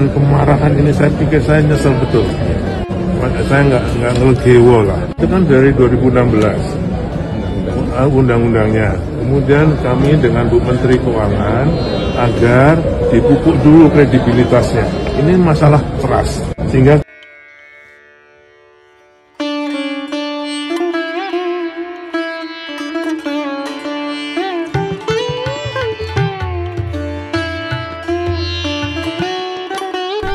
Kemarahan ini saya pikir saya nyesel betul. Saya nggak ngelegewo lah. Itu kan dari 2016 undang-undangnya. Kemudian kami dengan Bu Menteri Keuangan agar dipupuk dulu kredibilitasnya. Ini masalah trust. Sehingga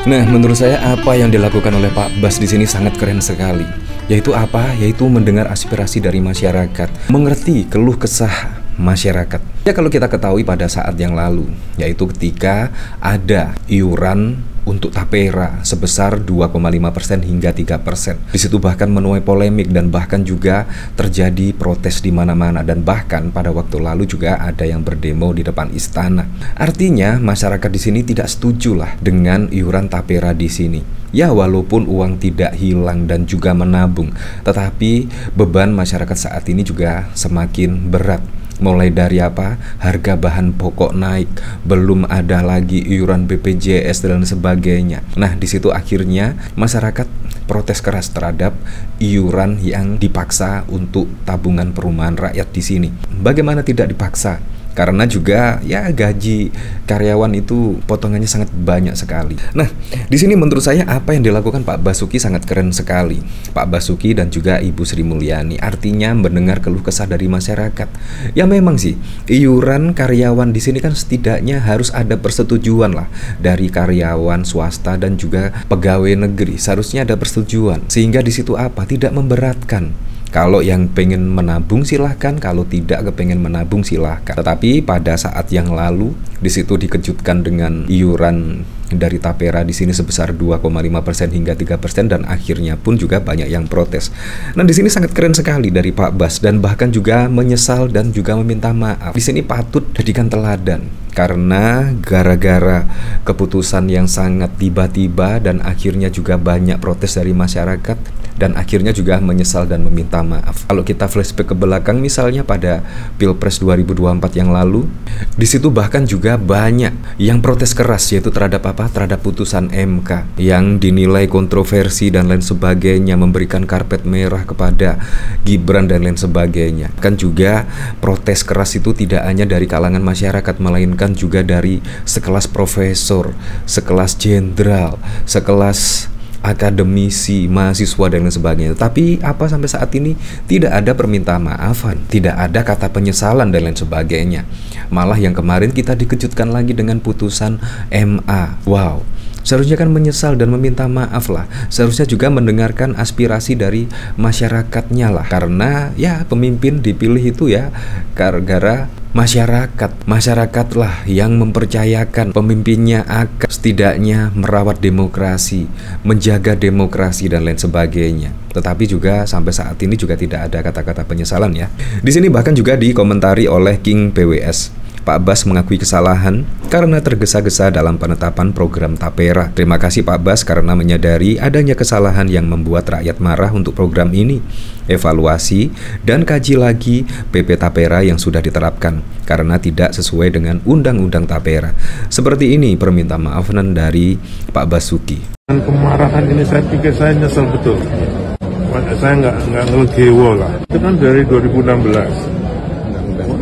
nah, menurut saya apa yang dilakukan oleh Pak Bas di sini sangat keren sekali. Yaitu apa? Yaitu mendengar aspirasi dari masyarakat, mengerti keluh kesah masyarakat. Ya, kalau kita ketahui pada saat yang lalu, yaitu ketika ada iuran untuk tapera sebesar 2,5% hingga 3%. Di situ bahkan menuai polemik dan bahkan juga terjadi protes di mana-mana, dan bahkan pada waktu lalu juga ada yang berdemo di depan istana. Artinya masyarakat di sini tidak setuju lah dengan iuran tapera di sini. Ya, walaupun uang tidak hilang dan juga menabung, tetapi beban masyarakat saat ini juga semakin berat. Mulai dari apa? Harga bahan pokok naik, belum ada lagi iuran BPJS dan sebagainya. Nah, di situ akhirnya masyarakat protes keras terhadap iuran yang dipaksa untuk tabungan perumahan rakyat di sini. Bagaimana tidak dipaksa? Karena juga ya gaji karyawan itu potongannya sangat banyak sekali. Nah, di sini menurut saya apa yang dilakukan Pak Basuki sangat keren sekali. Pak Basuki dan juga Ibu Sri Mulyani, artinya mendengar keluh kesah dari masyarakat. Ya memang sih, iuran karyawan di sini kan setidaknya harus ada persetujuan lah dari karyawan swasta dan juga pegawai negeri. Seharusnya ada persetujuan. Sehingga di situ apa? Tidak memberatkan. Kalau yang pengen menabung silahkan, kalau tidak kepengen menabung silahkan. Tetapi pada saat yang lalu di situ dikejutkan dengan iuran dari tapera di sini sebesar 2,5% hingga 3%, dan akhirnya pun juga banyak yang protes. Nah, di sini sangat keren sekali dari Pak Bas, dan bahkan juga menyesal dan juga meminta maaf. Di sini patut jadikan teladan karena gara-gara keputusan yang sangat tiba-tiba dan akhirnya juga banyak protes dari masyarakat, dan akhirnya juga menyesal dan meminta maaf. Kalau kita flashback ke belakang, misalnya pada Pilpres 2024 yang lalu, di situ bahkan juga banyak yang protes keras, yaitu terhadap apa? Terhadap putusan MK yang dinilai kontroversi dan lain sebagainya, memberikan karpet merah kepada Gibran dan lain sebagainya. Kan juga protes keras itu tidak hanya dari kalangan masyarakat, melainkan juga dari sekelas profesor, sekelas jenderal, sekelas akademisi, mahasiswa dan lain sebagainya. Tapi apa sampai saat ini tidak ada permintaan maafan, tidak ada kata penyesalan dan lain sebagainya. Malah yang kemarin kita dikejutkan lagi dengan putusan MA. Wow, seharusnya kan menyesal dan meminta maaf lah. Seharusnya juga mendengarkan aspirasi dari masyarakatnya lah. Karena ya pemimpin dipilih itu ya gara-gara masyarakatlah yang mempercayakan pemimpinnya akan setidaknya merawat demokrasi, menjaga demokrasi dan lain sebagainya. Tetapi juga sampai saat ini juga tidak ada kata-kata penyesalan ya. Di sini bahkan juga dikomentari oleh King PWS. Pak Bas mengakui kesalahan karena tergesa-gesa dalam penetapan program tapera. Terima kasih Pak Bas karena menyadari adanya kesalahan yang membuat rakyat marah untuk program ini. Evaluasi dan kaji lagi PP tapera yang sudah diterapkan karena tidak sesuai dengan undang-undang tapera. Seperti ini permintaan maaf dari Pak Basuki. Kemarahan ini saya pikir saya nyesel betul. Saya nggak ngelegewo lah. Itu kan dari 2016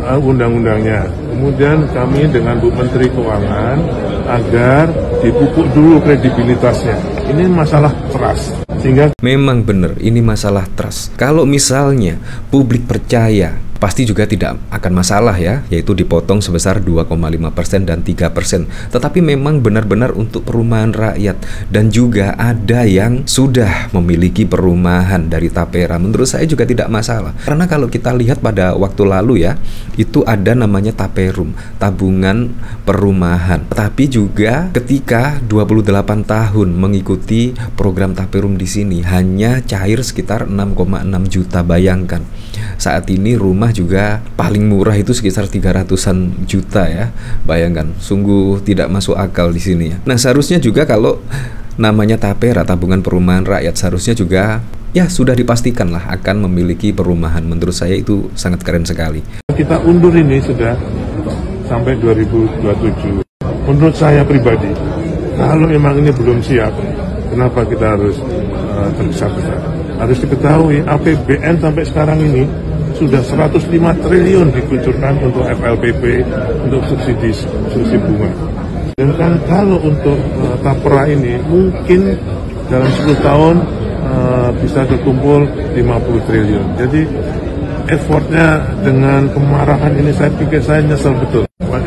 undang-undangnya. Kemudian kami dengan Bu Menteri Keuangan agar dipupuk dulu kredibilitasnya. Ini masalah trust. Sehingga memang benar ini masalah trust. Kalau misalnya publik percaya, pasti juga tidak akan masalah ya, yaitu dipotong sebesar 2,5% dan 3%. Tetapi memang benar-benar untuk perumahan rakyat, dan juga ada yang sudah memiliki perumahan dari tapera, menurut saya juga tidak masalah. Karena kalau kita lihat pada waktu lalu ya, itu ada namanya taperum, tabungan perumahan. Tapi juga ketika 28 tahun mengikuti program taperum di sini hanya cair sekitar 6,6 juta. Bayangkan saat ini rumah juga paling murah itu sekitar 300-an juta ya. Bayangkan, sungguh tidak masuk akal di sini ya. Nah, seharusnya juga kalau namanya tapera, tabungan perumahan rakyat, seharusnya juga ya sudah dipastikan lah akan memiliki perumahan. Menurut saya itu sangat keren sekali. Kita undur ini sudah sampai 2027. Menurut saya pribadi, Kalau memang ini belum siap, kenapa kita harus tergesa-gesa? Harus diketahui APBN sampai sekarang ini sudah 105 triliun dikucurkan untuk FLPP, untuk subsidi bunga. Dan kan kalau untuk Tapera ini mungkin dalam 10 tahun bisa terkumpul 50 triliun. Jadi effortnya dengan kemarahan ini saya pikir saya nyesel betul.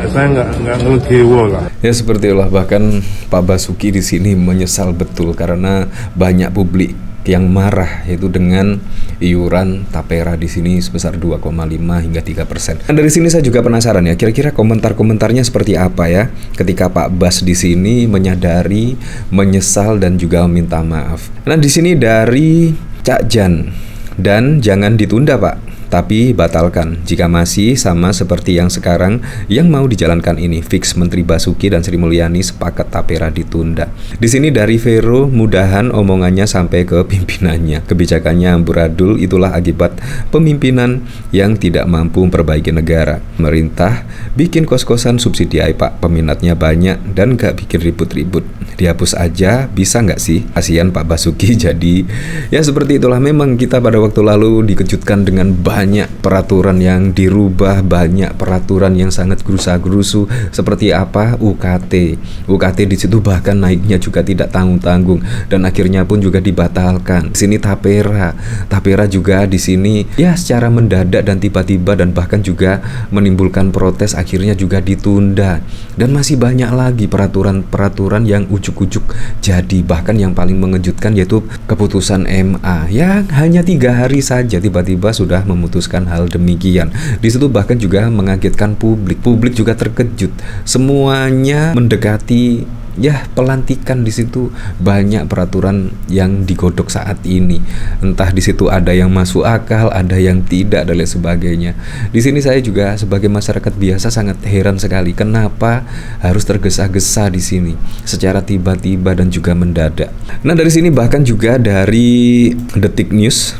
Saya nggak ngelegewo lah. Ya seperti itulah, bahkan Pak Basuki di sini menyesal betul karena banyak publik yang marah, yaitu dengan iuran Tapera di sini sebesar 2,5 hingga 3%. Dan dari sini saya juga penasaran ya, kira-kira komentarnya seperti apa ya ketika Pak Bas di sini menyadari, menyesal dan juga meminta maaf. Nah di sini dari Cak Jan, dan jangan ditunda Pak, tapi batalkan jika masih sama seperti yang sekarang yang mau dijalankan ini. Fix Menteri Basuki dan Sri Mulyani sepakat Tapera ditunda. Di sini dari Vero, mudahan omongannya sampai ke pimpinannya. Kebijakannya amburadul, itulah akibat pemimpinan yang tidak mampu memperbaiki negara. Pemerintah bikin kos-kosan subsidi Pak, peminatnya banyak dan gak bikin ribut-ribut. Dihapus aja bisa nggak sih? Kasihan Pak Basuki. Jadi ya seperti itulah, memang kita pada waktu lalu dikejutkan dengan banyak peraturan yang dirubah, banyak peraturan yang sangat gerusa-gerusu. Seperti apa? UKT di situ bahkan naiknya juga tidak tanggung-tanggung dan akhirnya pun juga dibatalkan. Di sini Tapera juga di sini ya secara mendadak dan tiba-tiba dan bahkan juga menimbulkan protes, akhirnya juga ditunda. Dan masih banyak lagi peraturan yang ujuk-ujuk jadi. Bahkan yang paling mengejutkan yaitu keputusan MA yang hanya 3 hari saja tiba-tiba sudah memutuskan hal demikian. Di situ bahkan juga mengagetkan publik. Publik juga terkejut. Semuanya mendekati ya pelantikan. Di situ banyak peraturan yang digodok saat ini. Entah di situ ada yang masuk akal, ada yang tidak dan lain sebagainya. Di sini saya juga sebagai masyarakat biasa sangat heran sekali kenapa harus tergesa-gesa di sini secara tiba-tiba dan juga mendadak. Nah, dari sini bahkan juga dari Detik News,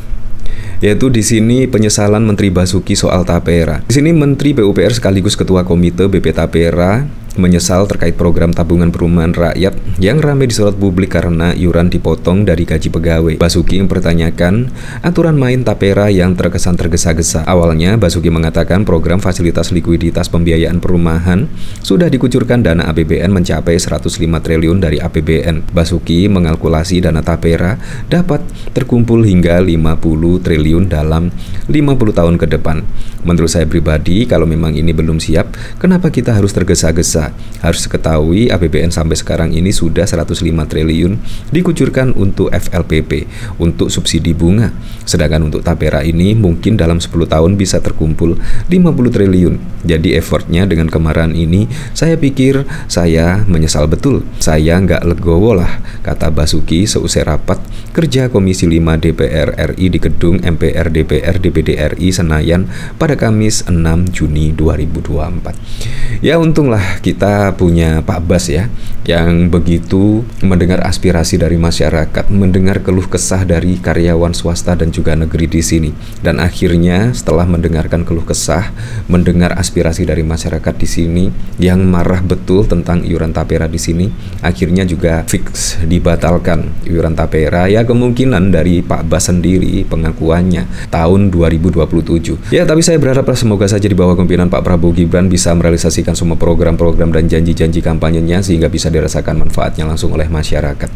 yaitu di sini penyesalan Menteri Basuki soal Tapera. Di sini Menteri PUPR sekaligus Ketua Komite BP Tapera menyesal terkait program tabungan perumahan rakyat yang ramai disorot publik karena iuran dipotong dari gaji pegawai. Basuki mempertanyakan aturan main Tapera yang terkesan tergesa-gesa. Awalnya Basuki mengatakan program fasilitas likuiditas pembiayaan perumahan sudah dikucurkan dana APBN mencapai 105 triliun dari APBN. Basuki mengalkulasi dana Tapera dapat terkumpul hingga 50 triliun dalam 50 tahun ke depan. Menurut saya pribadi, kalau memang ini belum siap, kenapa kita harus tergesa-gesa? Harus ketahui APBN sampai sekarang ini sudah 105 triliun dikucurkan untuk FLPP, untuk subsidi bunga. Sedangkan untuk Tapera ini mungkin dalam 10 tahun bisa terkumpul 50 triliun. Jadi effortnya dengan kemarahan ini, saya pikir saya menyesal betul. Saya nggak legowo lah, kata Basuki seusai rapat kerja Komisi 5 DPR RI di gedung MPR DPR DPD RI Senayan pada Kamis 6 Juni 2024. Ya untunglah kita punya Pak Bas ya, yang begitu mendengar aspirasi dari masyarakat, mendengar keluh kesah dari karyawan swasta dan juga negeri di sini. Dan akhirnya setelah mendengarkan keluh kesah, mendengar aspirasi dari masyarakat di sini yang marah betul tentang iuran Tapera di sini, akhirnya juga fix dibatalkan iuran Tapera. Ya kemungkinan dari Pak Bas sendiri pengakuannya tahun 2027. Ya tapi saya berharap semoga saja di bawah kepemimpinan Pak Prabowo Gibran bisa merealisasikan semua program-program dan janji-janji kampanyenya sehingga bisa dirasakan manfaatnya langsung oleh masyarakat.